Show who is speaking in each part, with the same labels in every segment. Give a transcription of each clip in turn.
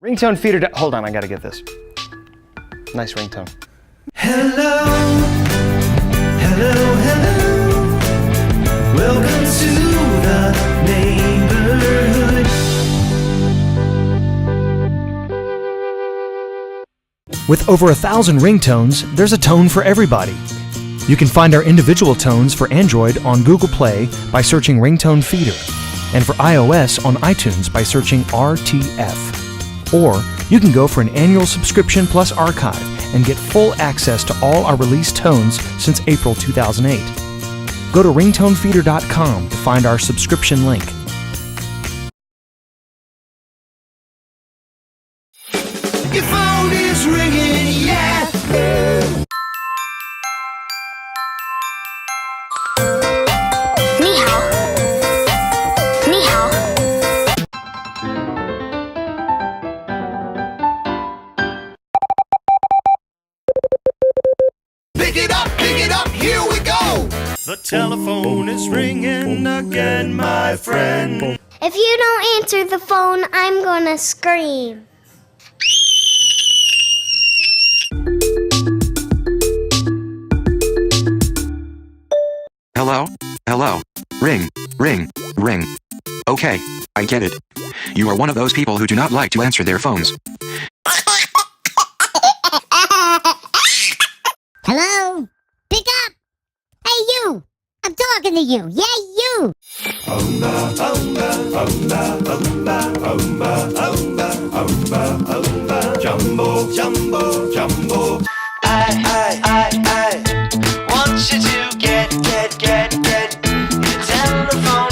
Speaker 1: RingtoneFeeder. Hold on, I gotta get this. Nice ringtone.
Speaker 2: Hello, hello, hello. Welcome to the neighborhood.
Speaker 3: With over 1,000 ringtones, there's a tone for everybody. You can find our individual tones for Android on Google Play by searching RingtoneFeeder, and for iOS on iTunes by searching RTF. Or you can go for an annual subscription plus archive and get full access to all our released tones since April 2008. Go to RingtoneFeeder.com to find our subscription link.
Speaker 2: Your phone is ringing, yeah.
Speaker 4: Ni hao. Ni hao.
Speaker 2: Pick it up, here we go. The telephone is ringing again, my friend.
Speaker 4: If you don't answer the phone, I'm gonna scream.
Speaker 5: Hello? Hello? Ring, ring, ring. Okay, I get it. You are one of those people who do not like to answer their phones.
Speaker 6: Hello? Pick up! Hey, you! I'm talking to you. Yeah, you!
Speaker 2: Jumbo, jumbo, jumbo. I want you to get your telephone.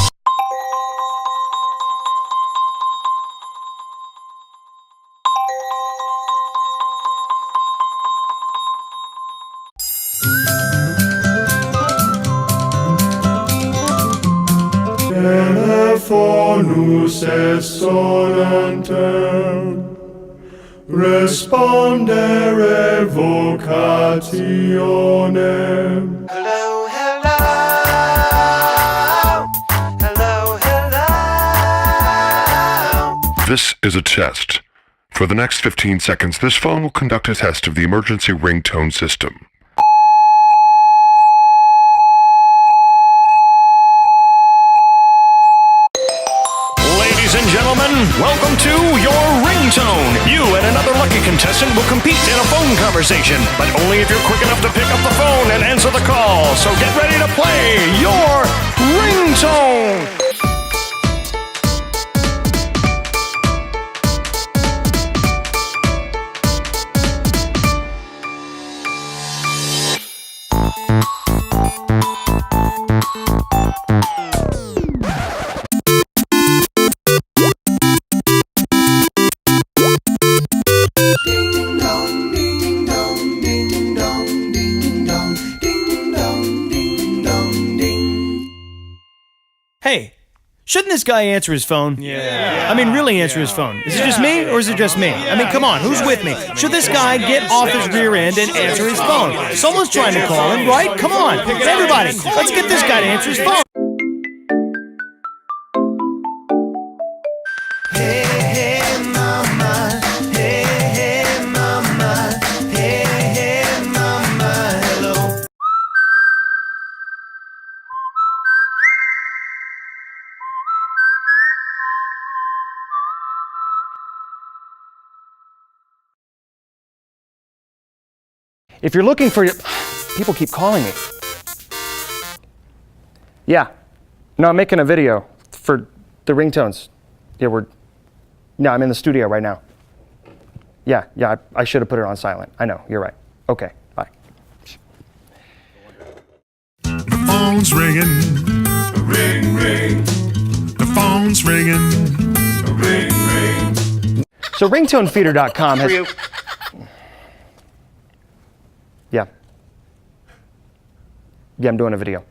Speaker 7: Telefonus est sonantem, respondere vocationem.
Speaker 2: Hello, hello. Hello, hello.
Speaker 8: This is a test. For the next 15 seconds, this phone will conduct a test of the emergency ringtone system.
Speaker 9: Ladies and gentlemen, welcome to your ringtone. You and another lucky contestant will compete in a phone conversation, but only if you're quick enough to pick up the phone and answer the call. So get ready to play your ringtone.
Speaker 2: Ding dong, ding dong, ding dong, ding dong, ding dong, ding dong, ding.
Speaker 3: Hey, shouldn't this guy answer his phone? Yeah. I mean, really answer his phone. Is it just me, or is it just me? I mean, come on, who's with me? Should this guy get off his rear end and answer his phone? Someone's trying to call him, right? Come on, everybody, let's get this guy to answer his phone.
Speaker 2: Hey, hey, mama. Hey, hey, mama. Hey, hey, mama. Hello.
Speaker 1: If you're looking for... People keep calling me. Yeah. No, I'm making a video for the ringtones. Yeah, No, I'm in the studio right now. Yeah, I should have put it on silent. I know, you're right. Okay, bye.
Speaker 7: The phone's ringing. Ring, ring. The phone's ringing. Ring, ring.
Speaker 1: So RingtoneFeeder.com has... Yeah. Yeah, I'm doing a video.